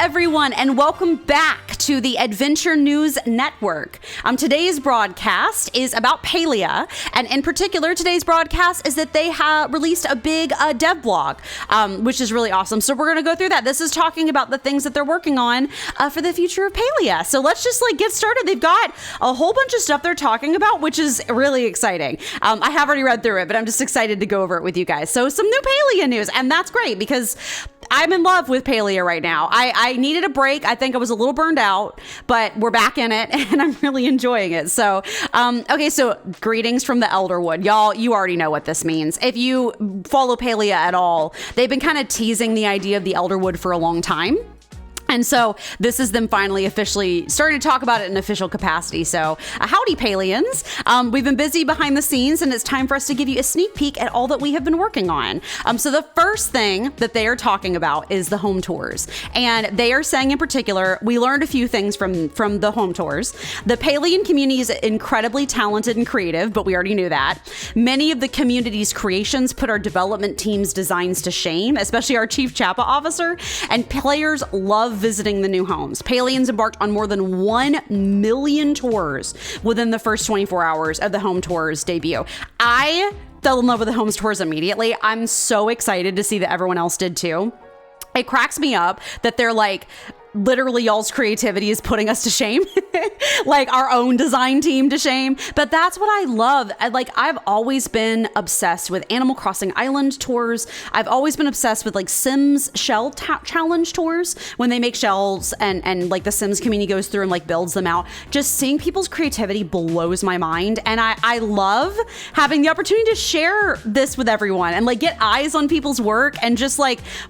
everyone, and welcome back to the Adventure News Network. Today's broadcast is about Palia, and in particular, today's broadcast is that they have released a big dev blog, which is really awesome. So we're going to go through that. This is talking about the things that they're working on for the future of Palia. So let's just get started. They've got a whole bunch of stuff they're talking about, which is really exciting. I have already read through it, but I'm just excited to go over it with you guys. So some new Palia news, and that's great because I'm in love with Palia right now. I needed a break. I think I was a little burned out, but we're back in it and I'm really enjoying it. So, okay, so greetings from the Elderwood. Y'all, you already know what this means. If you follow Palia at all, they've been kind of teasing the idea of the Elderwood for a long time. And so this is them finally officially starting to talk about it in an official capacity. So howdy, Palians. We've been busy behind the scenes, and it's time for us to give you a sneak peek at all that we have been working on. So the first thing that they are talking about is the home tours. And they are saying in particular, we learned a few things from the home tours. The Palian community is incredibly talented and creative, but we already knew that. Many of the community's creations put our development team's designs to shame, especially our chief Chappa officer, and players love visiting the new homes. Palians embarked on more than 1 million tours within the first 24 hours of the home tours debut. I fell in love with the homes tours immediately. I'm so excited to see that everyone else did too. It cracks me up that they're literally y'all's creativity is putting us to shame, like our own design team to shame. But that's what I love. I've always been obsessed with Animal Crossing Island tours. I've always been obsessed with Sims shell challenge tours when they make shells and the Sims community goes through and builds them out. Just seeing people's creativity blows my mind. And I love having the opportunity to share this with everyone and get eyes on people's work and just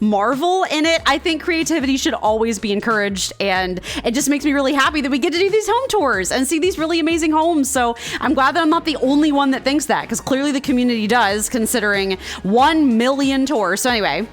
marvel in it. I think creativity should always be encouraged, and it just makes me really happy that we get to do these home tours and see these really amazing homes. So I'm glad that I'm not the only one that thinks that, because clearly the community does, considering 1 million tours. So anyway,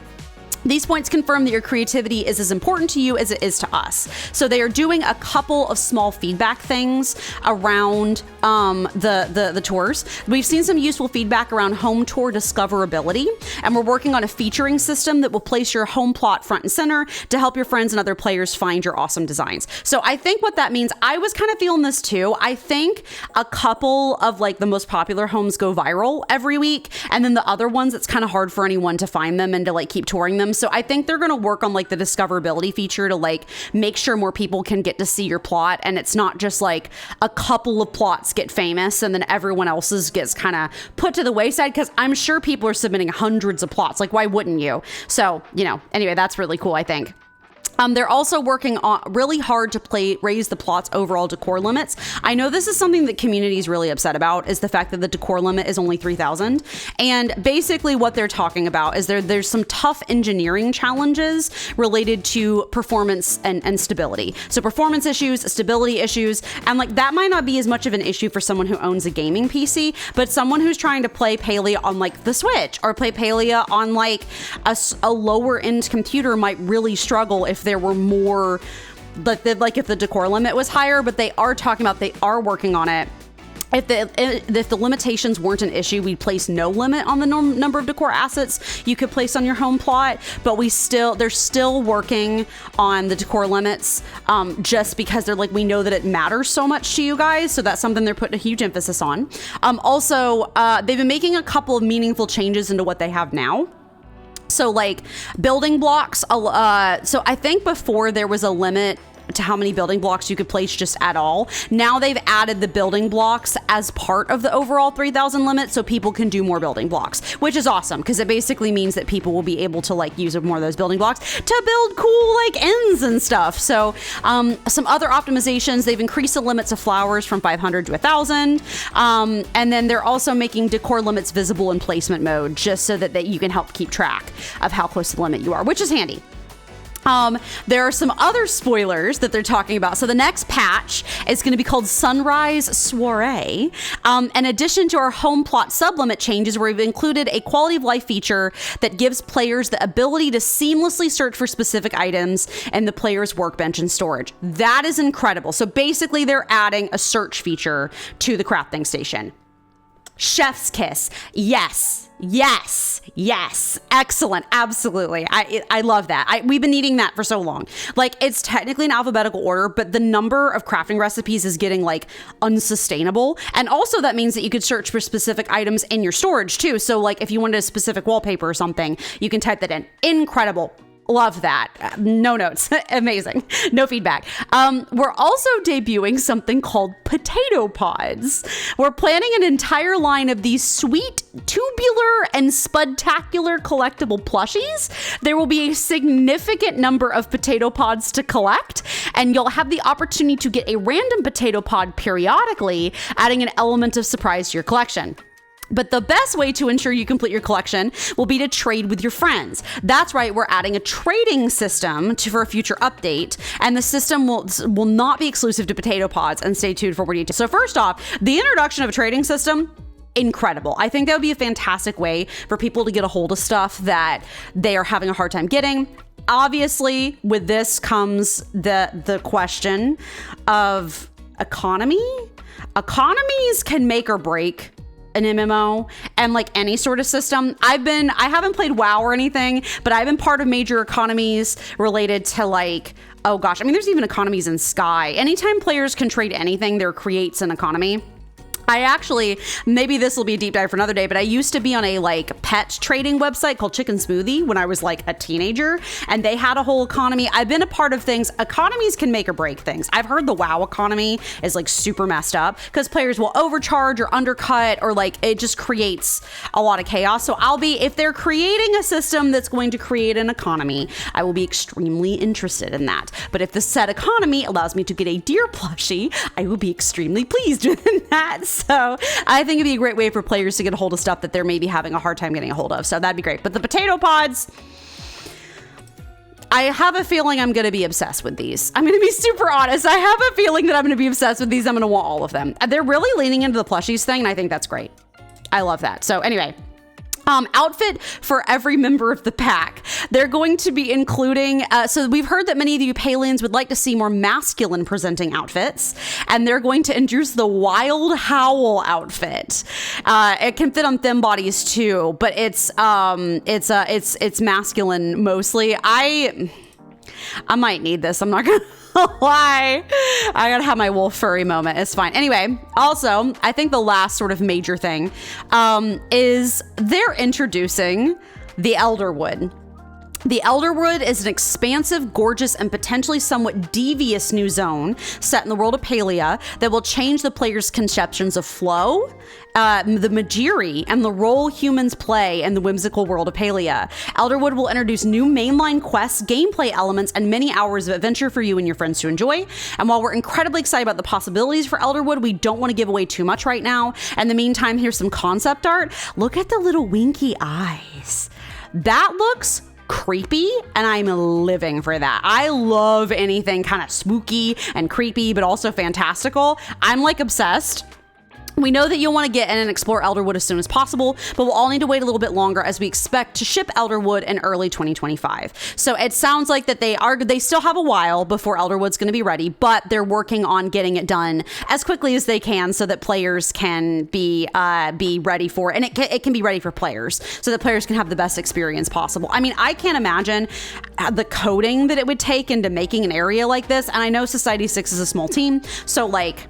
these points confirm that your creativity is as important to you as it is to us. So they are doing a couple of small feedback things around the tours. We've seen some useful feedback around home tour discoverability, and we're working on a featuring system that will place your home plot front and center to help your friends and other players find your awesome designs. So I think what that means, I was kind of feeling this too. I think a couple of the most popular homes go viral every week, and then the other ones, it's kind of hard for anyone to find them and to keep touring them. So I think they're going to work on the discoverability feature to make sure more people can get to see your plot. And it's not just a couple of plots get famous and then everyone else's gets kind of put to the wayside, because I'm sure people are submitting hundreds of plots. Why wouldn't you? So, anyway, that's really cool, I think. They're also working on really hard to raise the plot's overall decor limits. I know this is something that community is really upset about, is the fact that the decor limit is only 3,000. And basically what they're talking about is there's some tough engineering challenges related to performance and stability. So performance issues, stability issues, and that might not be as much of an issue for someone who owns a gaming PC, but someone who's trying to play Palia on the Switch or play Palia on a lower end computer might really struggle if there were more, if the decor limit was higher. But they are talking about, they are working on it. If the limitations weren't an issue, we'd place no limit on the number of decor assets you could place on your home plot. But they're still working on the decor limits, just because they're we know that it matters so much to you guys. So that's something they're putting a huge emphasis on. Also, they've been making a couple of meaningful changes into what they have now. So building blocks, so I think before there was a limit to how many building blocks you could place just at all. Now they've added the building blocks as part of the overall 3,000 limit, so people can do more building blocks, which is awesome because it basically means that people will be able to use more of those building blocks to build cool ends and stuff. So some other optimizations, they've increased the limits of flowers from 500 to 1,000, and then they're also making decor limits visible in placement mode, just so that you can help keep track of how close to the limit you are, which is handy. There are some other spoilers that they're talking about. So the next patch is going to be called Sunrise Soiree. In addition to our home plot sublimit changes, we've included a quality of life feature that gives players the ability to seamlessly search for specific items in the player's workbench and storage. That is incredible. So basically they're adding a search feature to the crafting station. Chef's kiss. Yes. Excellent. Absolutely. I love that. We've been eating that for so long. Like, it's technically in alphabetical order, but the number of crafting recipes is getting like unsustainable. And also that means that you could search for specific items in your storage too. So like if you wanted a specific wallpaper or something, you can type that in. Incredible. Love that. No notes. Amazing. No feedback. We're also debuting something called potato pods. We're planning an entire line of these sweet, tubular, and spudtacular collectible plushies. There will be a significant number of potato pods to collect, and you'll have the opportunity to get a random potato pod periodically, adding an element of surprise to your collection. But the best way to ensure you complete your collection will be to trade with your friends. That's right, we're adding a trading system for a future update, and the system will not be exclusive to potato pods, and stay tuned for more details. So first off, the introduction of a trading system, incredible. I think that would be a fantastic way for people to get a hold of stuff that they are having a hard time getting. Obviously, with this comes the question of economy. Economies can make or break an MMO, and like any sort of system. I haven't played WoW or anything, but I've been part of major economies related to like, oh gosh, I mean, there's even economies in Sky. Anytime players can trade anything, there creates an economy. I actually, maybe this will be a deep dive for another day, but I used to be on a like pet trading website called Chicken Smoothie when I was like a teenager, and they had a whole economy. I've been a part of things. Economies can make or break things. I've heard the WoW economy is like super messed up because players will overcharge or undercut, or like it just creates a lot of chaos. So if they're creating a system that's going to create an economy, I will be extremely interested in that. But if the said economy allows me to get a deer plushie, I will be extremely pleased with that. So I think it'd be a great way for players to get a hold of stuff that they're maybe having a hard time getting a hold of. So that'd be great. But the potato pods, I have a feeling I'm going to be obsessed with these. I'm going to be super honest. I have a feeling that I'm going to be obsessed with these. I'm going to want all of them. They're really leaning into the plushies thing, and I think that's great. I love that. So anyway, outfit for every member of the pack. They're going to be including, so we've heard that many of you Palians would like to see more masculine presenting outfits, and they're going to introduce the Wild Howl outfit. It can fit on thin bodies too, but it's masculine mostly. I might need this. I'm not gonna lie. I gotta have my wolf furry moment. It's fine. Anyway, also, I think the last sort of major thing is they're introducing the Elderwood. The Elderwood is an expansive, gorgeous, and potentially somewhat devious new zone set in the world of Palia that will change the player's conceptions of flow, the Magiri, and the role humans play in the whimsical world of Palia. Elderwood will introduce new mainline quests, gameplay elements, and many hours of adventure for you and your friends to enjoy. And while we're incredibly excited about the possibilities for Elderwood, we don't want to give away too much right now. In the meantime, here's some concept art. Look at the little winky eyes. That looks creepy, and I'm living for that. I love anything kind of spooky and creepy, but also fantastical. I'm like obsessed. We know that you'll want to get in and explore Elderwood as soon as possible, but we'll all need to wait a little bit longer as we expect to ship Elderwood in early 2025. So it sounds like that they still have a while before Elderwood's going to be ready, but they're working on getting it done as quickly as they can so that players can be ready for it, and it can be ready for players so that players can have the best experience possible. I mean, I can't imagine the coding that it would take into making an area like this, and I know Society 6 is a small team, so like,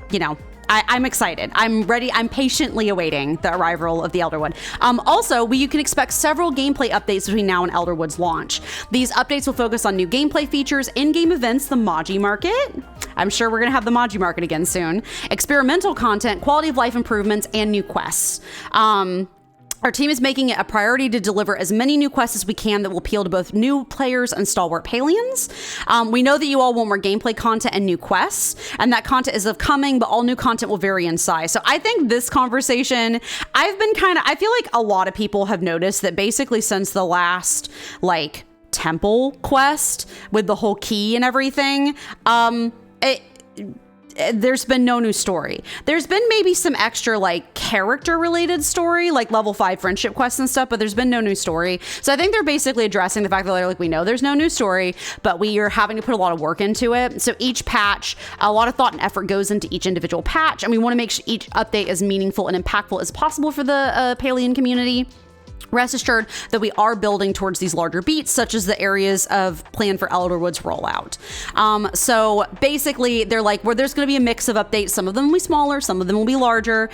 you know, I'm excited. I'm ready. I'm patiently awaiting the arrival of the Elderwood. Also, you can expect several gameplay updates between now and Elderwood's launch. These updates will focus on new gameplay features, in-game events, the Maji Market. I'm sure we're going to have the Maji Market again soon. Experimental content, quality of life improvements, and new quests. Our team is making it a priority to deliver as many new quests as we can that will appeal to both new players and stalwart Palians. We know that you all want more gameplay content and new quests, and that content is upcoming, but all new content will vary in size. So I think this conversation, I feel like a lot of people have noticed that basically since the last, like, temple quest with the whole key and everything, there's been no new story. There's been maybe some extra like character related story, like level 5 friendship quests and stuff, but there's been no new story. So I think they're basically addressing the fact that they're like, we know there's no new story, but we are having to put a lot of work into it. So each patch, a lot of thought and effort goes into each individual patch, and we want to make sure each update is meaningful and impactful as possible for the Palian community. Rest assured that we are building towards these larger beats, such as the areas of plan for Elderwood's rollout. So basically, they're like, where there's going to be a mix of updates. Some of them will be smaller, some of them will be larger.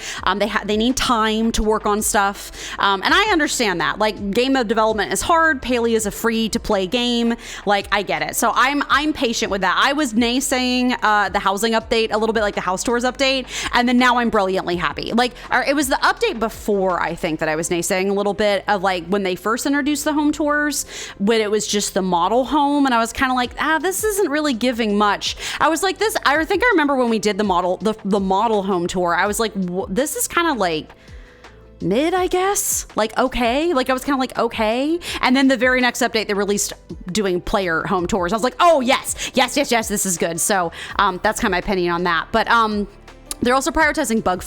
They need time to work on stuff, and I understand that. Like, game development is hard. Palia is a free to play game. Like, I get it. So I'm patient with that. I was naysaying the housing update a little bit, like the house tours update, and then now I'm brilliantly happy. Like, it was the update before, I think, that I was naysaying a little bit, of like when they first introduced the home tours, when it was just the model home, and I was kind of like, this isn't really giving much. I was like, I think I remember when we did the model home tour, I was like, this is kind of like mid, I guess, like, okay, like I was kind of like, okay. And then the very next update, they released doing player home tours. I was like, oh yes, this is good. So that's kind of my opinion on that. But they're also prioritizing bug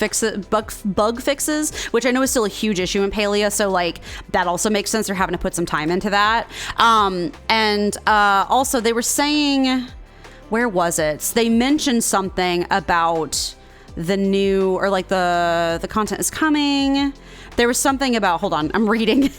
fixes, which I know is still a huge issue in Palia. So like that also makes sense. They're having to put some time into that. Also they were saying, where was it? They mentioned something about the new, or like the content is coming. There was something about, hold on, I'm reading.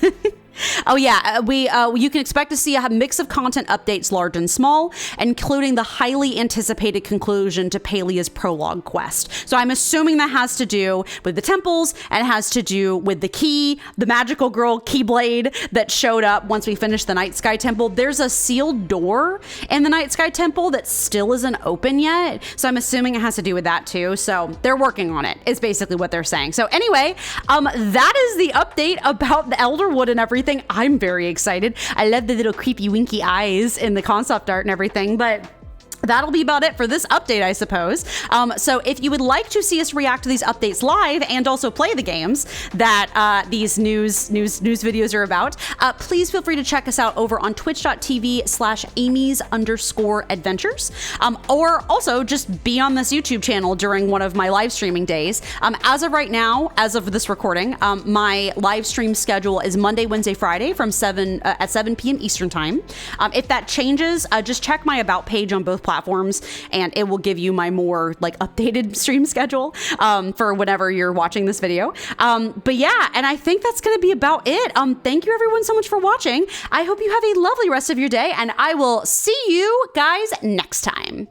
Oh yeah, you can expect to see a mix of content updates, large and small, including the highly anticipated conclusion to Palia's prologue quest. So I'm assuming that has to do with the temples, and has to do with the key, the magical girl Keyblade that showed up once we finished the Night Sky Temple. There's a sealed door in the Night Sky Temple that still isn't open yet. So I'm assuming it has to do with that too. So they're working on it, is basically what they're saying. So anyway, that is the update about the Elderwood and everything. I'm very excited. I love the little creepy winky eyes in the concept art and everything, but that'll be about it for this update, I suppose. So if you would like to see us react to these updates live and also play the games that these news videos are about, please feel free to check us out over on twitch.tv/Amy's_adventures. Or also just be on this YouTube channel during one of my live streaming days. As of right now, as of this recording, my live stream schedule is Monday, Wednesday, Friday from 7 p.m. Eastern time. If that changes, just check my about page on both platforms, and it will give you my more like updated stream schedule for whenever you're watching this video. But yeah, and I think that's going to be about it. Thank you everyone so much for watching. I hope you have a lovely rest of your day, and I will see you guys next time.